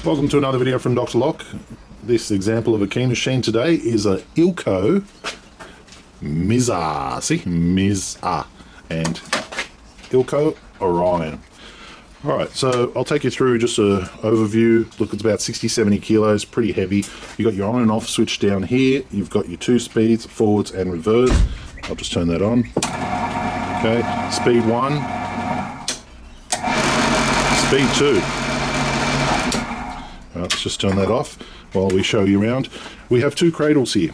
Welcome to another video from Dr. Lock. This example of a key machine today is a Orion Mizar. See? Mizar. And Orion. Alright, so I'll take you through just an overview. Look, it's about 60-70 kilos, pretty heavy. You've got your on and off switch down here. You've got your two speeds, forwards and reverse. I'll just turn that on. Okay, speed 1. Speed 2. Let's just turn that off while we show you around. We have two cradles here.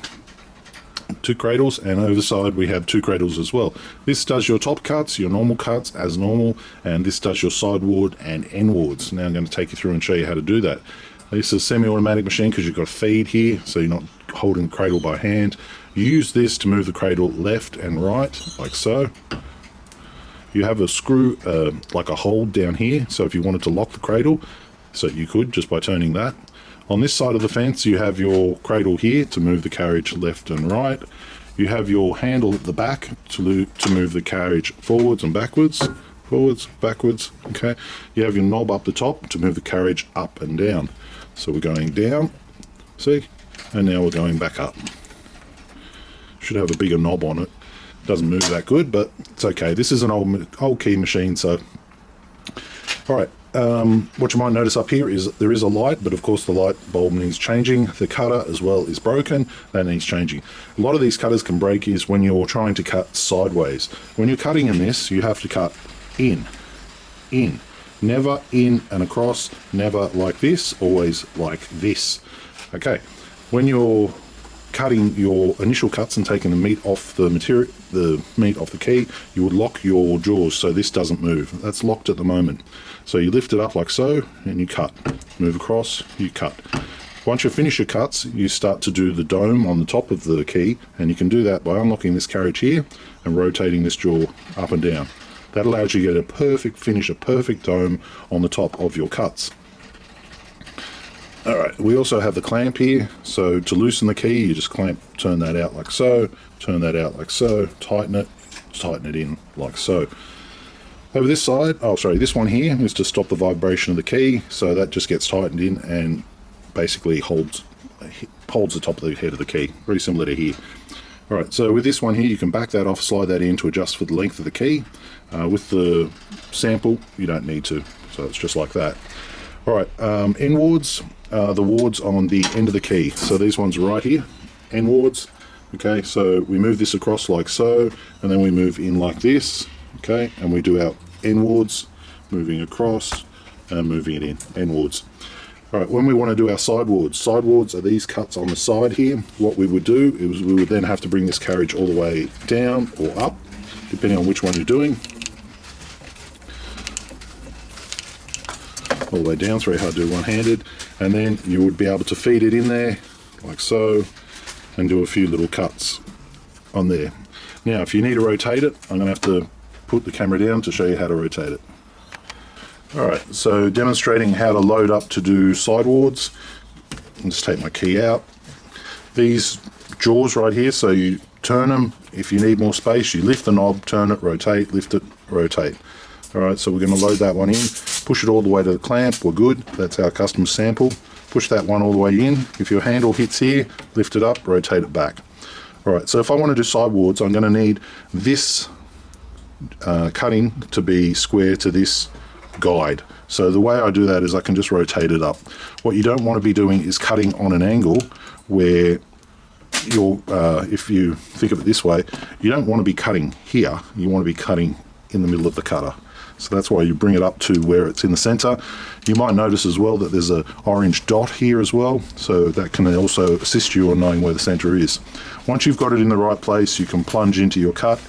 Two cradles, and over the side we have two cradles as well. This does your top cuts, your normal cuts as normal, and this does your sideward and endwards. Now I'm going to take you through and show you how to do that. This is a semi-automatic machine because you've got a feed here, so you're not holding the cradle by hand. You use this to move the cradle left and right, like so. You have a screw, like a hold down here, so if you wanted to lock the cradle, so you could just by turning that. On this side of the fence you have your cradle here to move the carriage left and right. You have your handle at the back to move the carriage forwards and backwards, okay. You have your knob up the top to move the carriage up and down. So we're going down, see, and now we're going back up. Should have a bigger knob on it. Doesn't move that good, but it's okay. This is an old key machine, so alright. What you might notice up here is there is a light, but of course the light bulb needs changing. The cutter as well is broken, that needs changing. A lot of these cutters can break is when you're trying to cut sideways. When you're cutting in this, you have to cut in, never in and across, never like this, always like this. Okay, when you're cutting your initial cuts and taking the meat off the material, the meat off the key, you would lock your jaws so this doesn't move. That's locked at the moment. So you lift it up like so and you cut. Move across, you cut. Once you finish your cuts, you start to do the dome on the top of the key, and you can do that by unlocking this carriage here and rotating this jaw up and down. That allows you to get a perfect finish, a perfect dome on the top of your cuts. Alright, we also have the clamp here, so to loosen the key you just clamp, turn that out like so, turn that out like so, tighten it in like so. Over this side, oh sorry, this one here is to stop the vibration of the key, so that just gets tightened in and basically holds the top of the head of the key, very similar to here. Alright, so with this one here you can back that off, slide that in to adjust for the length of the key. With the sample you don't need to, so it's just like that. Alright, end wards. The wards on the end of the key. So these ones right here, end wards. Okay, so we move this across like so, and then we move in like this. Okay, and we do our end wards, moving across and moving it in, end wards. Alright, when we want to do our sideboards are these cuts on the side here. What we would do is we would then have to bring this carriage all the way down or up, depending on which one you're doing. All the way down, it's very hard to do one-handed, and then you would be able to feed it in there like so and do a few little cuts on there. Now if you need to rotate it, I'm going to have to put the camera down to show you how to rotate it. Alright, so demonstrating how to load up to do sidewards. I'll just take my key out. These jaws right here, so you turn them. If you need more space, you lift the knob, turn it, rotate, lift it, rotate. Alright, so we're going to load that one in, push it all the way to the clamp, we're good, that's our custom sample. Push that one all the way in, if your handle hits here, lift it up, rotate it back. Alright, so if I want to do sidewards, I'm going to need this cutting to be square to this guide. So the way I do that is I can just rotate it up. What you don't want to be doing is cutting on an angle where you're, if you think of it this way, you don't want to be cutting here, you want to be cutting in the middle of the cutter. So that's why you bring it up to where it's in the center. You might notice as well that there's an orange dot here as well, so that can also assist you on knowing where the center is. Once you've got it in the right place, you can plunge into your cut.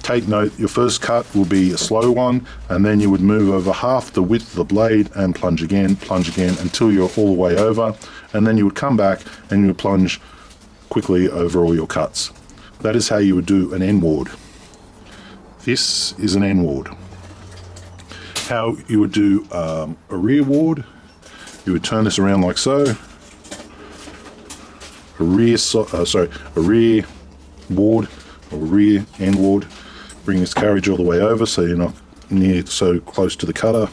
Take note, your first cut will be a slow one, and then you would move over half the width of the blade and plunge again until you're all the way over, and then you would come back and you would plunge quickly over all your cuts. That is how you would do an end ward. This is an end ward. How you would do a rear ward, you would turn this around like so. A rear ward or rear end ward. Bring this carriage all the way over so you're not near so close to the cutter.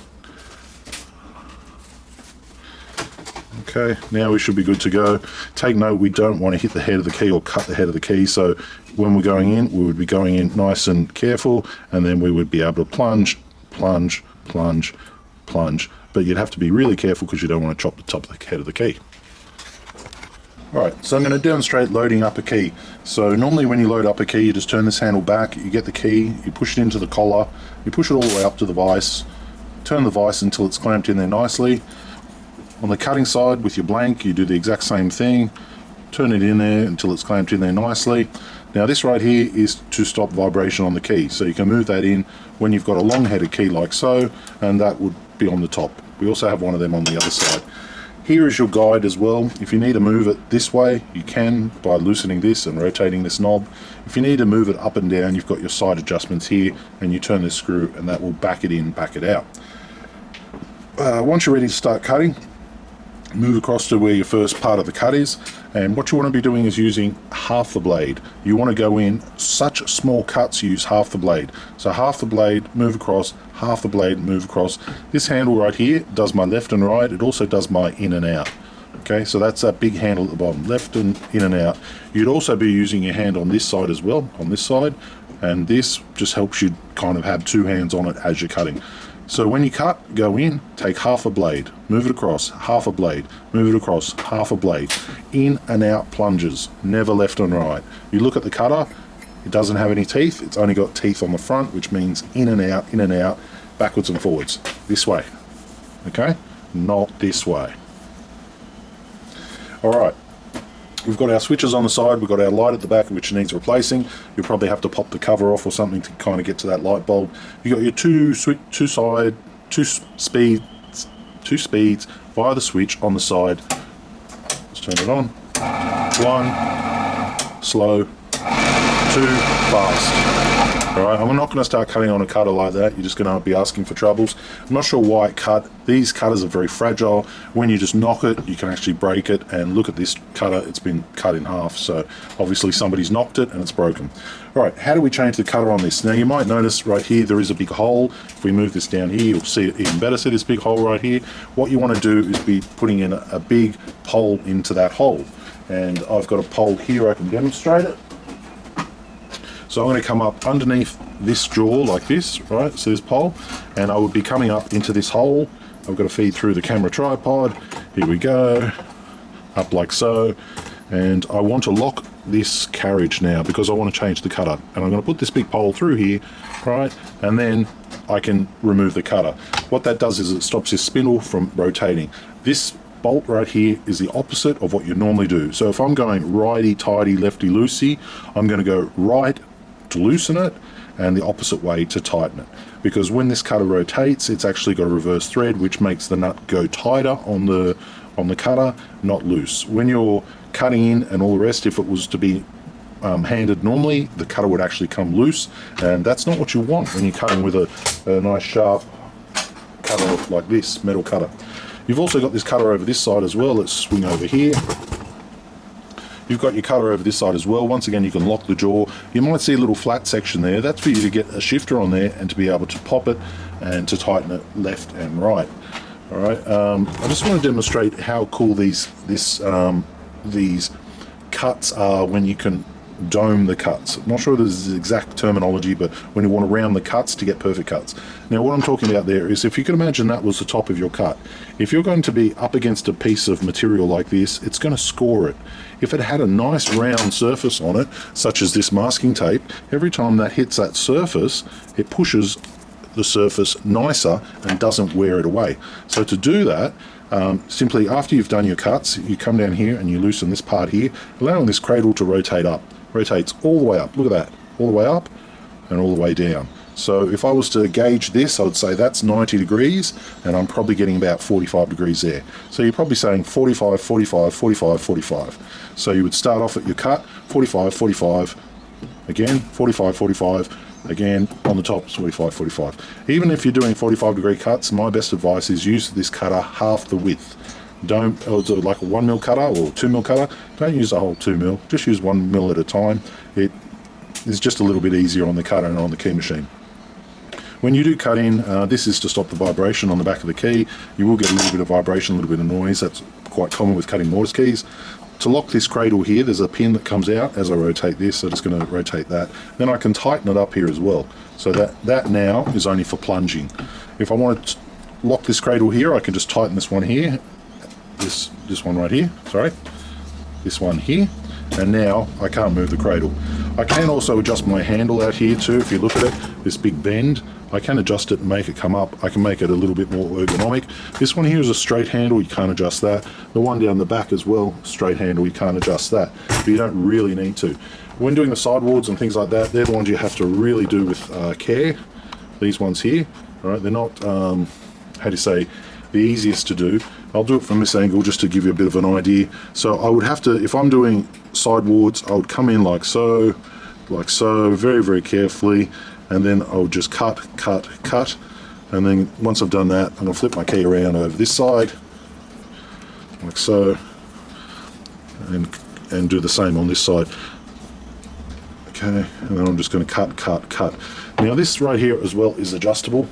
Okay, now we should be good to go. Take note, we don't want to hit the head of the key or cut the head of the key, so when we're going in, we would be going in nice and careful, and then we would be able to plunge, plunge, plunge, plunge. But you'd have to be really careful because you don't want to chop the top of the head of the key. Alright, so I'm going to demonstrate loading up a key. So normally when you load up a key, you just turn this handle back, you get the key, you push it into the collar, you push it all the way up to the vise, turn the vise until it's clamped in there nicely. On the cutting side with your blank, you do the exact same thing, turn it in there until it's clamped in there nicely. Now this right here is to stop vibration on the key, so you can move that in when you've got a long headed key like so, and that would be on the top. We also have one of them on the other side. Here is your guide as well. If you need to move it this way, you can by loosening this and rotating this knob. If you need to move it up and down, you've got your side adjustments here, and you turn this screw and that will back it in, back it out. Once you're ready to start cutting, move across to where your first part of the cut is, and what you want to be doing is using half the blade. You want to go in such small cuts, use half the blade. So half the blade, move across, half the blade, move across. This handle right here does my left and right, it also does my in and out. Okay, so that's that big handle at the bottom, left and in and out. You'd also be using your hand on this side as well, on this side, and this just helps you kind of have two hands on it as you're cutting. So when you cut, go in, take half a blade, move it across, half a blade, move it across, half a blade. In and out plunges, never left and right. You look at the cutter, it doesn't have any teeth, it's only got teeth on the front, which means in and out, backwards and forwards. This way, okay? Not this way. Alright. We've got our switches on the side, we've got our light at the back which needs replacing. You'll probably have to pop the cover off or something to kind of get to that light bulb. You've got your two speeds via the switch on the side. Let's turn it on. 1, slow, 2, fast. Alright, I'm not going to start cutting on a cutter like that, you're just going to be asking for troubles. I'm not sure why it cut. These cutters are very fragile. When you just knock it, you can actually break it, and look at this cutter, it's been cut in half, so obviously somebody's knocked it and it's broken. Alright, how do we change the cutter on this? Now you might notice right here there is a big hole. If we move this down here, you'll see it even better. See this big hole right here? What you want to do is be putting in a big pole into that hole. And I've got a pole here, I can demonstrate it. So I'm going to come up underneath this jaw like this, right, so this pole, and I would be coming up into this hole. I've got to feed through the camera tripod. Here we go, up like so, and I want to lock this carriage now because I want to change the cutter. And I'm going to put this big pole through here, right, and then I can remove the cutter. What that does is it stops this spindle from rotating. This bolt right here is the opposite of what you normally do. So if I'm going righty-tighty, lefty-loosey, I'm going to go right to loosen it and the opposite way to tighten it, because when this cutter rotates it's actually got a reverse thread which makes the nut go tighter on the cutter, not loose. When you're cutting in and all the rest, if it was to be handed normally, the cutter would actually come loose, and that's not what you want when you're cutting with a nice sharp cutter like this, metal cutter. You've also got this cutter over this side as well. Let's swing over here. You've got your cutter over this side as well. Once again, you can lock the jaw. You might see a little flat section there. That's for you to get a shifter on there and to be able to pop it and to tighten it left and right. All right. I just want to demonstrate how cool these cuts are when you can dome the cuts. I'm not sure this is the exact terminology, but when you want to round the cuts to get perfect cuts. Now what I'm talking about there is, if you can imagine that was the top of your cut, if you're going to be up against a piece of material like this, it's going to score it. If it had a nice round surface on it, such as this masking tape, every time that hits that surface, it pushes the surface nicer and doesn't wear it away. So to do that, simply after you've done your cuts, you come down here and you loosen this part here, allowing this cradle to rotate up. Rotates all the way up, look at that, all the way up and all the way down. So if I was to gauge this, I would say that's 90 degrees and I'm probably getting about 45 degrees there. So you're probably saying 45, 45, 45, 45. So you would start off at your cut, 45, 45, again, 45, 45, again, on the top, 45, 45. Even if you're doing 45 degree cuts, my best advice is use this cutter half the width. Don't, do like a 1mm cutter or 2mm cutter, don't use the whole 2mm, just use 1mm at a time. It is just a little bit easier on the cutter and on the key machine. When you do cut in, this is to stop the vibration on the back of the key. You will get a little bit of vibration, a little bit of noise. That's quite common with cutting mortise keys. To lock this cradle here, there's a pin that comes out as I rotate this, so just going to rotate that. Then I can tighten it up here as well. So that now is only for plunging. If I want to lock this cradle here, I can just tighten this one here, this one right here, sorry, this one here, and now I can't move the cradle. I can also adjust my handle out here too. If you look at it, this big bend, I can adjust it and make it come up. I can make it a little bit more ergonomic. This one here is a straight handle, you can't adjust that. The one down the back as well, straight handle, you can't adjust that, but you don't really need to. When doing the sideboards and things like that, they're the ones you have to really do with care. These ones here, all right, they're not, how do you say, the easiest to do. I'll do it from this angle just to give you a bit of an idea. So I would have to, if I'm doing sideboards, I would come in like so, very, very carefully, and then I'll just cut, and then once I've done that, I'm going to flip my key around over this side, like so, and do the same on this side. Okay, and then I'm just going to cut. Now this right here as well is adjustable.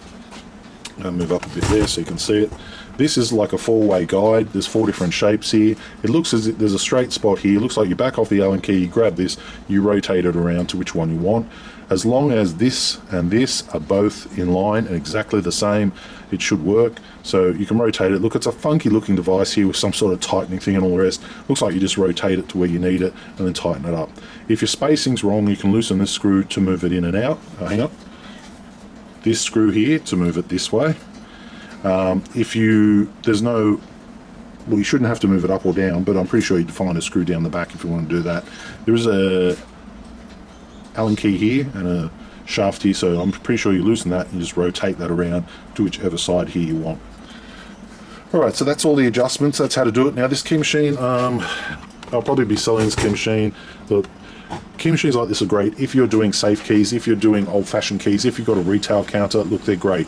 I'll move up a bit there so you can see it. This is like a four-way guide. There's 4 different shapes here. It looks as if there's a straight spot here. It looks like you back off the Allen key, you grab this, you rotate it around to which one you want. As long as this and this are both in line and exactly the same, it should work. So you can rotate it. Look, it's a funky looking device here with some sort of tightening thing and all the rest. Looks like you just rotate it to where you need it and then tighten it up. If your spacing's wrong, you can loosen this screw to move it in and out. Hang on. This screw here to move it this way. There's no, well, you shouldn't have to move it up or down, but I'm pretty sure you'd find a screw down the back if you want to do that. There is a Allen key here and a shaft here, so I'm pretty sure you loosen that and just rotate that around to whichever side here you want. Alright, so that's all the adjustments, that's how to do it. Now this key machine, I'll probably be selling this key machine. Look, key machines like this are great if you're doing safe keys, if you're doing old-fashioned keys, if you've got a retail counter, look, they're great.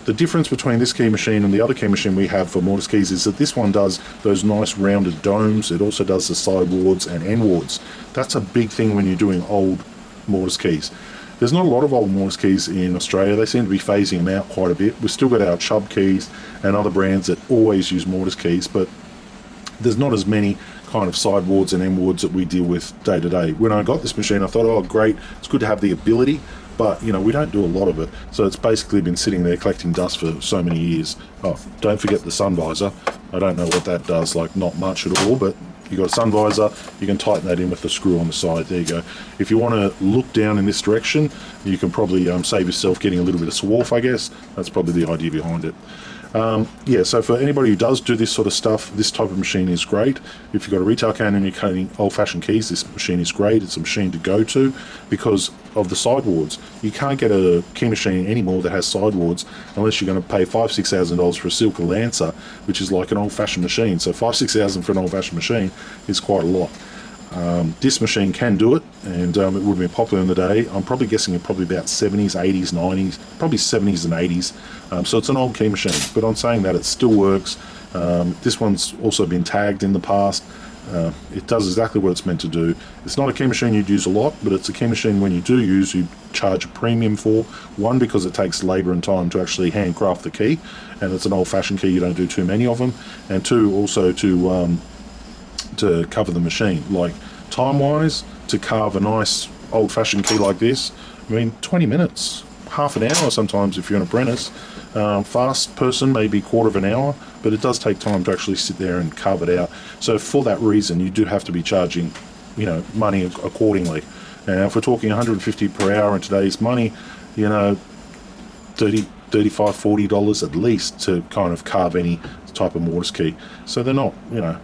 The difference between this key machine and the other key machine we have for mortise keys is that this one does those nice rounded domes. It also does the sidewards and endwards. That's a big thing when you're doing old mortise keys. There's not a lot of old mortise keys in Australia. They seem to be phasing them out quite a bit. We've still got our Chubb keys and other brands that always use mortise keys, but there's not as many kind of sidewards and endwards that we deal with day to day. When I got this machine, I thought, oh great, it's good to have the ability, but you know, we don't do a lot of it. So it's basically been sitting there collecting dust for so many years. Oh, don't forget the sun visor. I don't know what that does, like not much at all, but you got a sun visor, you can tighten that in with the screw on the side. There you go. If you want to look down in this direction, you can probably save yourself getting a little bit of swarf, I guess. That's probably the idea behind it. Yeah, so for anybody who does do this sort of stuff, this type of machine is great. If you've got a retail counter and you're cutting old-fashioned keys, this machine is great. It's a machine to go to because of the sideboards. You can't get a key machine anymore that has sideboards unless you're going to pay $5,000–6,000 for a Silka Lancer, which is like an old-fashioned machine. So $5,000–6,000 for an old-fashioned machine is quite a lot. This machine can do it, and it would have been popular in the day. I'm probably guessing it probably about 70s, 80s, 90s, probably 70s and 80s. So it's an old key machine, but on saying that, it still works. This one's also been tagged in the past. It does exactly what it's meant to do. It's not a key machine you'd use a lot, but it's a key machine when you do use, you charge a premium for. One, because it takes labour and time to actually handcraft the key, and it's an old-fashioned key, you don't do too many of them. And two, also to cover the machine, like time-wise, to carve a nice old-fashioned key like this, I mean 20 minutes, half an hour sometimes if you're an apprentice. Fast person maybe quarter of an hour, but it does take time to actually sit there and carve it out. So for that reason, you do have to be charging, you know, money accordingly. Now if we're talking 150 per hour in today's money, you know, $35, $40 at least to kind of carve any type of mortise key. So they're not, you know,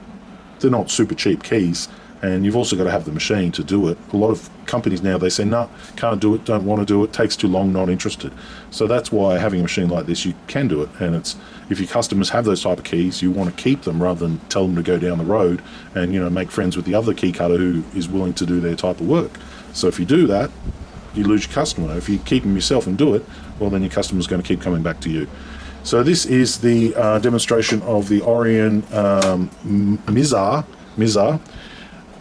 they're not super cheap keys, and you've also got to have the machine to do it. A lot of companies now, they say, no, can't do it, don't want to do it, takes too long, not interested. So that's why having a machine like this, you can do it. And it's, if your customers have those type of keys, you want to keep them rather than tell them to go down the road and, you know, make friends with the other key cutter who is willing to do their type of work. So if you do that, you lose your customer. If you keep them yourself and do it, well, then your customer's going to keep coming back to you. So this is the demonstration of the Orion Mizar.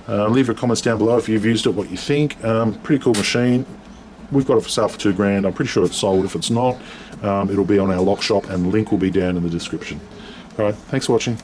Leave your comments down below if you've used it, what you think. Pretty cool machine. we've got it for sale for $2,000. I'm pretty sure it's sold. If it's not, it'll be on our lock shop, and the link will be down in the description. All right, thanks for watching.